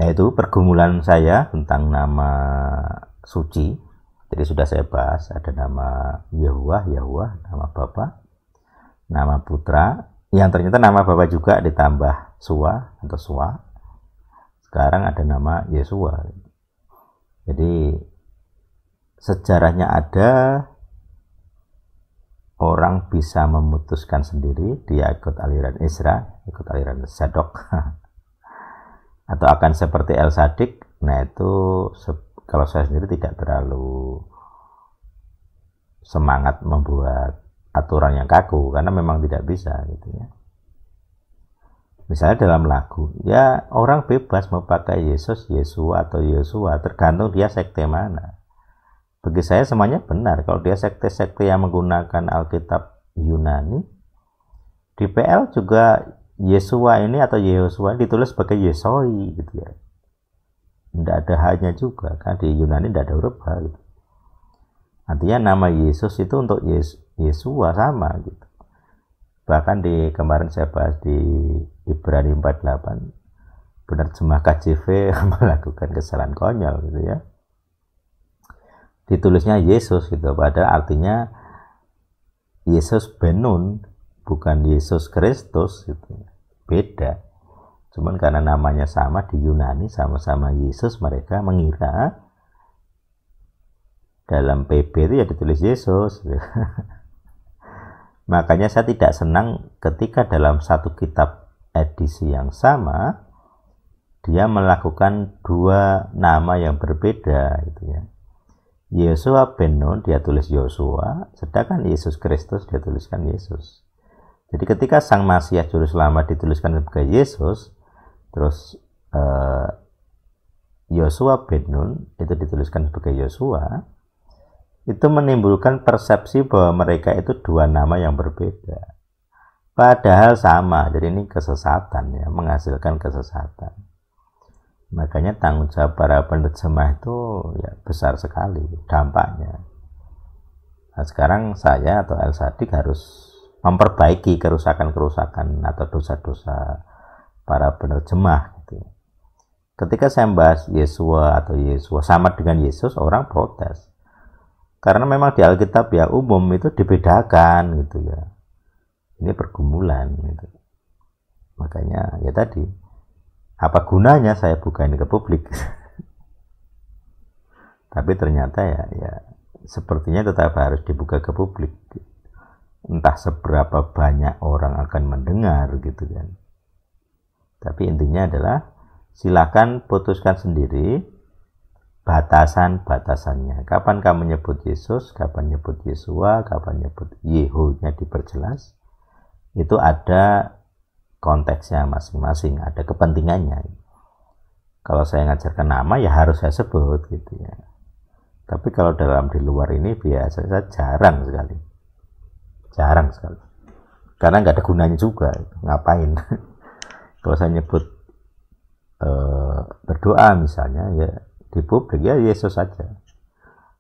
Yaitu pergumulan saya tentang nama suci. Jadi sudah saya bahas, ada nama Yahuwah, nama Bapa, nama Putra, yang ternyata nama Bapa juga ditambah Sua atau Sua. Sekarang ada nama Yesua. Jadi sejarahnya ada, orang bisa memutuskan sendiri, dia ikut aliran Isra, ikut aliran Sadok, atau akan seperti El Sadik. Nah itu kalau saya sendiri tidak terlalu semangat membuat aturan yang kaku, karena memang tidak bisa gitu ya. Misalnya dalam lagu, ya orang bebas mau pakai Yesus, Yesua atau Yosua, tergantung dia sekte mana. Bagi saya semuanya benar. Kalau dia sekte-sekte yang menggunakan Alkitab Yunani, di PL juga Yesua ini atau Yehosua ditulis sebagai Yesoi gitu ya. Tidak ada hanya juga, kan di Yunani tidak ada huruf H gitu. Artinya nama Yesus itu untuk Yesua sama gitu. Bahkan di kemarin saya bahas di Ibrani 48, penerjemah KJV melakukan kesalahan konyol gitu ya. Ditulisnya Yesus gitu, padahal artinya Yesus Benun, bukan Yesus Kristus gitu. Beda. Cuman karena namanya sama di Yunani, sama-sama Yesus, mereka mengira dalam PB itu ya ditulis Yesus. Makanya saya tidak senang ketika dalam satu kitab edisi yang sama, dia melakukan dua nama yang berbeda gitu ya. Yesua ben Nun dia tulis Yosua, sedangkan Yesus Kristus dia tuliskan Yesus. Jadi ketika Sang Masias Juru Selamat dituliskan sebagai Yesus, terus Yosua ben Nun itu dituliskan sebagai Yosua, itu menimbulkan persepsi bahwa mereka itu dua nama yang berbeda. Padahal sama, jadi ini kesesatan ya, menghasilkan kesesatan. Makanya tanggung jawab para penerjemah itu ya besar sekali dampaknya. Nah, sekarang saya atau El Sadik harus memperbaiki kerusakan-kerusakan atau dosa-dosa para penerjemah gitu. Ketika saya membahas Yesua atau Yesua sama dengan Yesus, orang protes. Karena memang di Alkitab ya umum itu dibedakan gitu ya. Ini pergumulan gitu. Makanya ya tadi, apa gunanya saya buka ini ke publik? Tapi ternyata ya sepertinya tetap harus dibuka ke publik. Entah seberapa banyak orang akan mendengar gitu kan. Tapi intinya adalah silakan putuskan sendiri batasan-batasannya. Kapan kamu nyebut Yesus, kapan nyebut Yesua, kapan nyebut Yeho-nya diperjelas. Itu ada konteksnya masing-masing, ada kepentingannya. Kalau saya ngajarkan nama ya harus saya sebut gitu ya. Tapi kalau di luar ini biasanya jarang sekali. Karena nggak ada gunanya juga. Ngapain? Kalau saya nyebut berdoa misalnya ya di publik ya Yesus saja.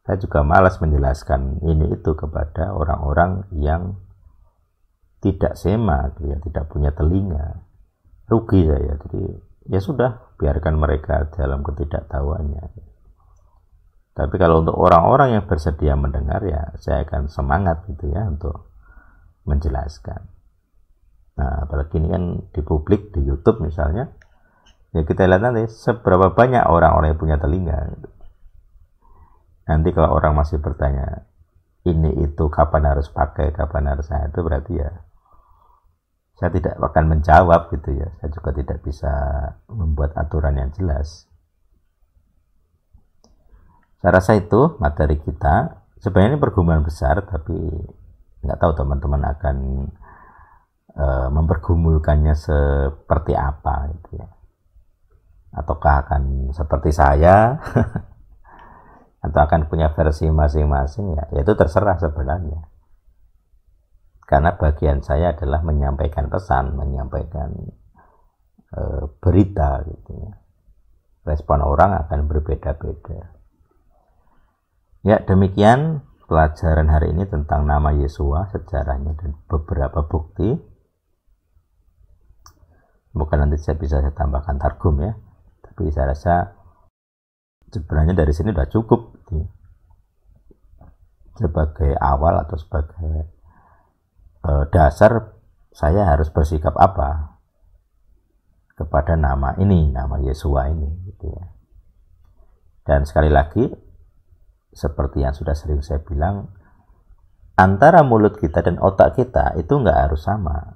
Saya juga malas menjelaskan ini itu kepada orang-orang yang tidak sema, yang tidak punya telinga. Rugi saya. Jadi ya sudah, biarkan mereka dalam ketidaktahuannya. Tapi kalau untuk orang-orang yang bersedia mendengar ya saya akan semangat gitu ya untuk menjelaskan. Nah, apalagi ini kan di publik, di YouTube misalnya, ya kita lihat nanti seberapa banyak orang-orang yang punya telinga. Nanti kalau orang masih bertanya ini itu kapan harus pakai, kapan harus itu berarti ya saya tidak akan menjawab gitu ya. Saya juga tidak bisa membuat aturan yang jelas. Saya rasa itu materi kita. Sebenarnya ini pergumulan besar, tapi nggak tahu teman-teman akan mempergumulkannya seperti apa gitu ya. Ataukah akan seperti saya atau akan punya versi masing-masing ya itu terserah sebenarnya. Karena bagian saya adalah menyampaikan pesan, menyampaikan berita gitu ya. Respon orang akan berbeda-beda. Ya, demikian pelajaran hari ini tentang nama Yesua, sejarahnya dan beberapa bukti. Bukan nanti saya bisa tambahkan targum ya. Tapi saya rasa sebenarnya dari sini sudah cukup gitu, sebagai awal atau sebagai dasar saya harus bersikap apa kepada nama ini, nama Yesua ini gitu ya. Dan sekali lagi seperti yang sudah sering saya bilang, antara mulut kita dan otak kita itu nggak harus sama.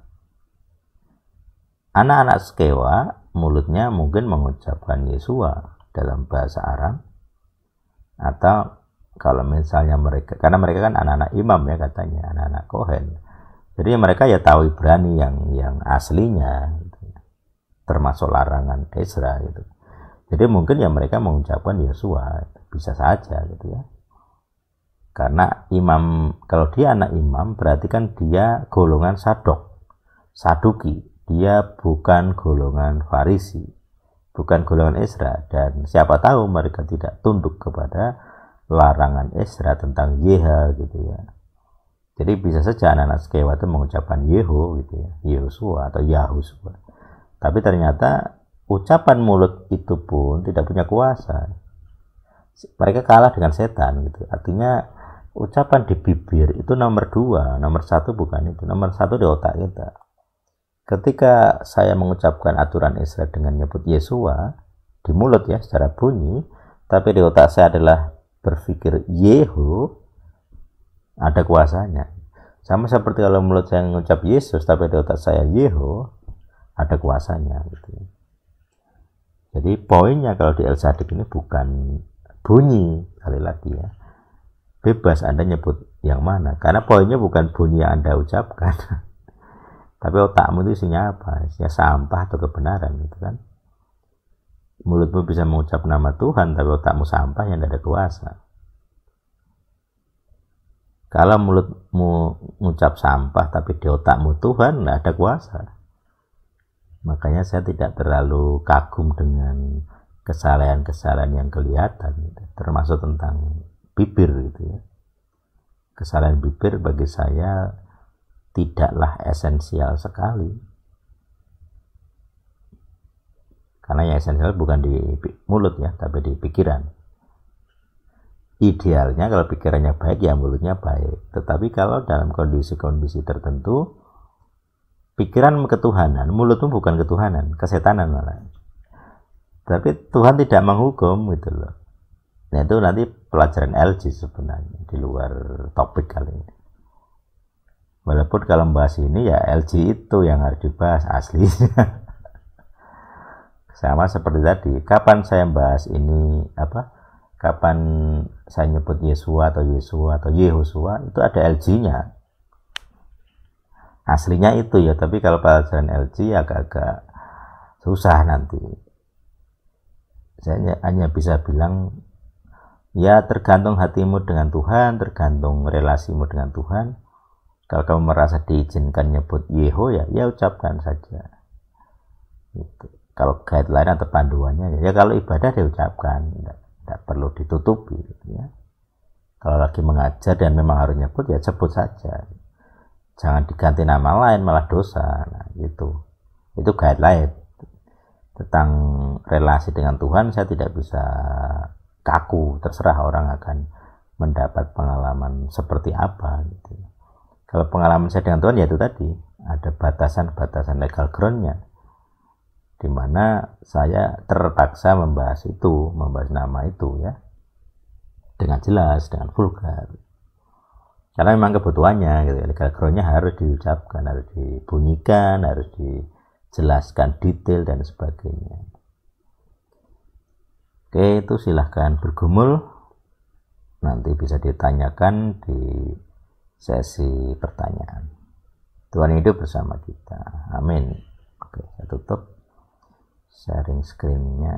Anak-anak Skewa mulutnya mungkin mengucapkan Yesua dalam bahasa Aram, atau kalau misalnya mereka, karena mereka kan anak-anak imam ya katanya, anak-anak Kohen, jadi mereka ya tahu Ibrani yang aslinya gitu, termasuk larangan Ezra gitu. Jadi mungkin ya mereka mengucapkan Yesua, bisa saja gitu ya. Karena imam, kalau dia anak imam berarti kan dia golongan Saduki, dia bukan golongan Farisi, bukan golongan Ezra, dan siapa tahu mereka tidak tunduk kepada larangan Ezra tentang Yeha gitu ya. Jadi bisa saja anak-anak Skewa itu mengucapkan Yeho gitu ya, Yehosua atau Yahusua. Tapi ternyata ucapan mulut itu pun tidak punya kuasa. Mereka kalah dengan setan gitu. Artinya ucapan di bibir itu nomor 2, nomor 1 bukan itu, nomor 1 di otak kita. Ketika saya mengucapkan aturan Ezra dengan nyebut Yesua di mulut ya secara bunyi, tapi di otak saya adalah berpikir Yehu, ada kuasanya. Sama seperti kalau mulut saya mengucap Yesus tapi di otak saya Yehu, ada kuasanya gitu. Jadi poinnya kalau di El Sadik ini bukan bunyi, sekali lagi ya, bebas Anda nyebut yang mana, karena poinnya bukan bunyi yang Anda ucapkan tapi otakmu itu isinya apa, isinya sampah atau kebenaran gitu kan. Mulutmu bisa mengucap nama Tuhan tapi otakmu sampah yang tidak ada kuasa. Kalau mulutmu mengucap sampah tapi di otakmu Tuhan, tidak ada kuasa. Makanya saya tidak terlalu kagum dengan kesalahan-kesalahan yang kelihatan gitu, termasuk tentang bibir gitu ya. Kesalahan bibir bagi saya tidaklah esensial sekali, karena yang esensial bukan di mulut ya, tapi di pikiran. Idealnya kalau pikirannya baik ya mulutnya baik, tetapi kalau dalam kondisi-kondisi tertentu pikiran ketuhanan, mulutmu bukan ketuhanan, kesetanan malah. Tapi Tuhan tidak menghukum gitu loh. Nah itu nanti pelajaran LG sebenarnya, di luar topik kali ini. Walaupun kalau membahas ini ya LG itu yang harus dibahas aslinya. Sama seperti tadi, kapan saya bahas ini kapan saya nyebut Yesua atau Yehosua, itu ada LG-nya. Aslinya itu ya, tapi kalau pelajaran LG agak-agak susah nanti. Saya hanya bisa bilang ya tergantung hatimu dengan Tuhan, tergantung relasimu dengan Tuhan. Kalau kamu merasa diizinkan nyebut Yeho ya ucapkan saja gitu. Kalau guideline atau panduannya ya kalau ibadah diucapkan, tidak perlu ditutupi gitu ya. Kalau lagi mengajar dan memang harus nyebut ya sebut saja, jangan diganti nama lain malah dosa. Nah, itu guideline. Tentang relasi dengan Tuhan saya tidak bisa kaku, terserah orang akan mendapat pengalaman seperti apa gitu. Kalau pengalaman saya dengan Tuhan ya itu tadi, ada batasan-batasan legal groundnya, di mana saya terpaksa membahas nama itu ya, dengan jelas, dengan vulgar. Karena memang kebutuhannya gitu, legal groundnya harus diucapkan, harus dibunyikan, harus dijelaskan detail dan sebagainya. Oke, itu silahkan bergumul, nanti bisa ditanyakan di sesi pertanyaan. Tuhan hidup bersama kita. Amin. Oke, saya tutup sharing screen-nya.